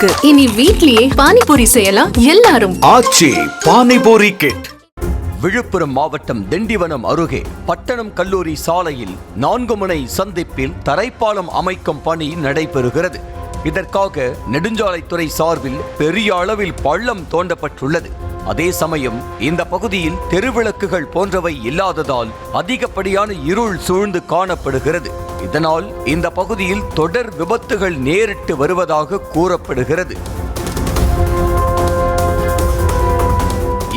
இருக்கு. இனி வீட்லயே பானிபூரி செய்யலாம் எல்லாரும். ஆச்சி பானிபூரி கிட். விழுப்புரம் மாவட்டம் திண்டிவனம் அருகே பட்டணம் கல்லூரி சாலையில் 4 முனை சந்திப்பில் தரைப்பாலம் அமைக்கும் பணி நடைபெறுகிறது. இதற்காக நெடுஞ்சாலைத்துறை சார்பில் பெரிய அளவில் பள்ளம் தோண்டப்பட்டுள்ளது. அதே சமயம் இந்த பகுதியில் தெருவிளக்குகள் போன்றவை இல்லாததால் அதிகப்படியான இருள் சூழ்ந்து காணப்படுகிறது. இதனால் இந்த பகுதியில் தொடர் விபத்துகள் நேரிட்டு வருவதாக கூறப்படுகிறது.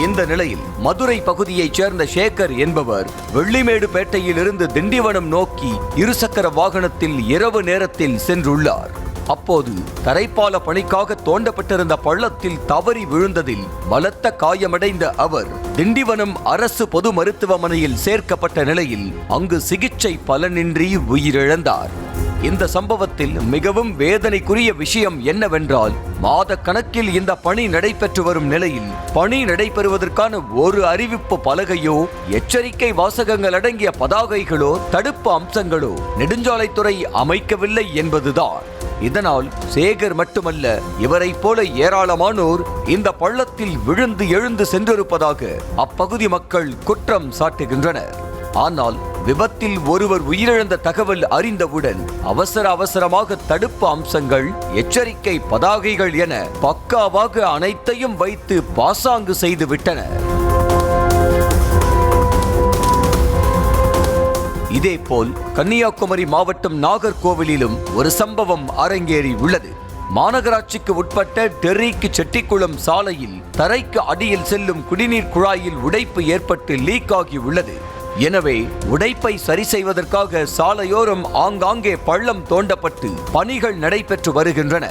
இந்த நிலையில் மதுரை பகுதியைச் சேர்ந்த சேகர் என்பவர் வெள்ளிமேடு பேட்டையிலிருந்து திண்டிவனம் நோக்கி இருசக்கர வாகனத்தில் இரவு நேரத்தில் சென்றுள்ளார். அப்போது தரைப்பால பணிக்காக தோண்டப்பட்டிருந்த பள்ளத்தில் தவறி விழுந்ததில் பலத்த காயமடைந்த அவர் திண்டிவனம் அரசு பொது மருத்துவமனையில் சேர்க்கப்பட்ட நிலையில் அங்கு சிகிச்சை பலனின்றி உயிரிழந்தார். இந்த சம்பவத்தில் மிகவும் வேதனைக்குரிய விஷயம் என்னவென்றால், மாத கணக்கில் இந்த பணி நடைபெற்று வரும் நிலையில் பணி நடைபெறுவதற்கான ஒரு அறிவிப்பு பலகையோ எச்சரிக்கை வாசகங்கள் அடங்கிய பதாகைகளோ தடுப்பு அம்சங்களோ நெடுஞ்சாலைத்துறை அமைக்கவில்லை என்பதுதான். இதனால் சேகர் மட்டுமல்ல, இவரை போல ஏராளமானோர் இந்த பள்ளத்தில் விழுந்து எழுந்து சென்றிருப்பதாக அப்பகுதி மக்கள் குற்றம் சாட்டுகின்றனர். ஆனால் விபத்தில் ஒருவர் உயிரிழந்த தகவல் அறிந்தவுடன் அவசரமாக தடுப்பு அம்சங்கள், எச்சரிக்கை பதாகைகள் என பக்காவாக அனைத்தையும் வைத்து பாசாங்கு செய்து விட்டனர். இதேபோல் கன்னியாகுமரி மாவட்டம் நாகர்கோவிலிலும் ஒரு சம்பவம் அரங்கேறி உள்ளது. மாநகராட்சிக்கு உட்பட்ட டெர்ரிக்கு செட்டிக்குளம் சாலையில் தரைக்கு அடியில் செல்லும் குடிநீர் குழாயில் உடைப்பு ஏற்பட்டு லீக் ஆகி உள்ளது. எனவே உடைப்பை சரி செய்வதற்காக சாலையோரம் ஆங்காங்கே பள்ளம் தோண்டப்பட்டு பணிகள் நடைபெற்று வருகின்றன.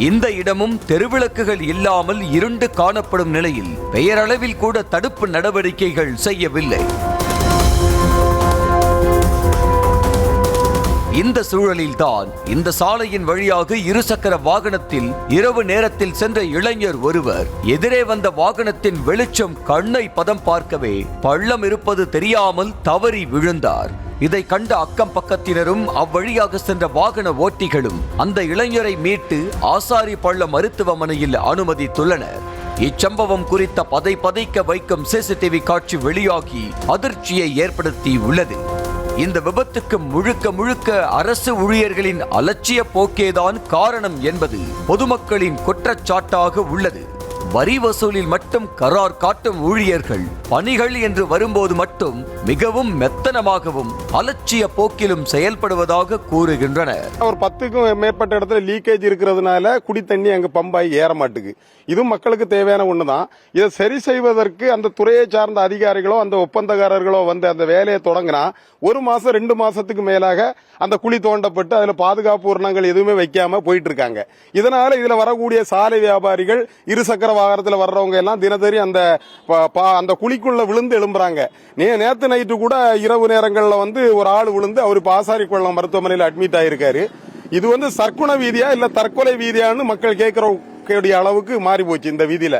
இந்த இடமும் தெருவிளக்குகள் இல்லாமல் இருண்டு காணப்படும் நிலையில் பெயரளவில் கூட தடுப்பு நடவடிக்கைகள் செய்யவில்லை. இந்த சூழலில்தான் இந்த சாலையின் வழியாக இருசக்கர வாகனத்தில் இரவு நேரத்தில் சென்ற இளைஞர் ஒருவர் எதிரே வந்த வாகனத்தின் வெளிச்சம் கண்ணை பதம் பார்க்கவே பள்ளம் இருப்பது தெரியாமல் தவறி விழுந்தார். இதை கண்ட அக்கம் பக்கத்தினரும் அவ்வழியாக சென்ற வாகன ஓட்டிகளும் அந்த இளைஞரை மீட்டு ஆசாரி பள்ளம் மருத்துவமனையில் அனுமதித்துள்ளனர். இச்சம்பவம் குறித்த பதைக்க வைக்கும் சிசிடிவி காட்சி வெளியாகி அதிர்ச்சியை ஏற்படுத்தி உள்ளது. இந்த விபத்துக்கு முழுக்க அரசு ஊழியர்களின் அலட்சிய போக்கேதான் காரணம் என்பது பொதுமக்களின் குற்றச்சாட்டாக உள்ளது. வரி வசூலில் மட்டும் கரார் காட்டும் ஊழியர்கள் பணிகள் என்று வரும்போது மட்டும் மிகவும் மெத்தனமாகவும் அலட்சிய போக்கிலும் செயல்படுவதாக கூறுகின்றனர். ஒரு 10க்கும் மேற்பட்ட இடத்துல லீக்கேஜ் இருக்கிறதுனால குடி தண்ணி அங்க பம்பாய் ஏற மாட்டுக்கு. இதுவும் மக்களுக்கு தேவையான ஒண்ணுதான். இதை சரி செய்வதற்கு அந்த துறையை சார்ந்த அதிகாரிகளோ அந்த ஒப்பந்தக்காரர்களோ வந்து அந்த வேலையை தொடங்கினா 1 மாசம் 2 மாசத்துக்கு மேலாக அந்த குழி தோண்டப்பட்டு அதுல பாதுகாப்பு உரணங்கள் எதுவுமே வைக்காம போயிட்டு இருக்காங்க. இதனால இதுல வரக்கூடிய சாலை வியாபாரிகள், இருசக்கர வாகனத்துல வர்றவங்க எல்லாம் தினசரி அந்த குழிக்குள்ள விழுந்து எழும்புறாங்க. நேத்து நைட்டு கூட இரவு நேரங்கள்ல வந்து ஒரு ஆள் விழுந்து அவர் பாசாரி கொள்ளம் மருத்துவமனையில் அட்மிட் ஆயிருக்காரு. இது வந்து சர்க்குண வீதியா இல்ல தற்கொலை வீதியான்னு மக்கள் கேட்கிற அளவுக்கு மாறி போச்சு இந்த வீதியில.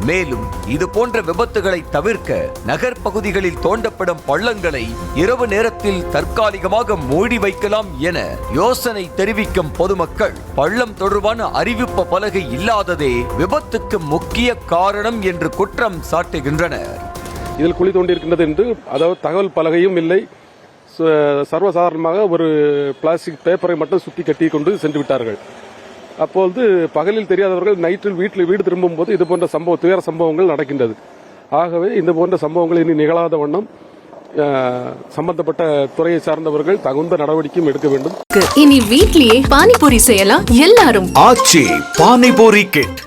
மேலும் இது போன்ற விபத்துகளை தவிர்க்க நகர் பகுதிகளில் தோண்டப்படும் பள்ளங்களை இரவு நேரத்தில் தற்காலிகமாக மூடி வைக்கலாம் என யோசனை தெரிவிக்கும் பொதுமக்கள் பள்ளம் தொடர்பான அறிவிப்பு பலகை இல்லாததே விபத்துக்கு முக்கிய காரணம் என்று குற்றம் சாட்டுகின்றனர். இதில் குழி தோண்டியிருக்கின்றது என்று அதாவது தகவல் பலகையும் இல்லை. சர்வசாதாரணமாக ஒரு பிளாஸ்டிக் பேப்பரை மட்டும் சுத்தி கட்டி கொண்டு சென்று விட்டார்கள். அப்போது பகலில் தெரியாதவர்கள் நைட்டில் வீடு திரும்பும் போது இது போன்ற துயர சம்பவங்கள் நடக்கின்றது. ஆகவே இந்த போன்ற சம்பவங்கள் இனி நிகழாத வண்ணம் சம்பந்தப்பட்ட துறையை சார்ந்தவர்கள் தகுந்த நடவடிக்கையும் எடுக்க வேண்டும். இனி வீட்லயே பானிபூரி செய்யலாம் எல்லாரும். ஆச்சி பானிபூரி கிட்.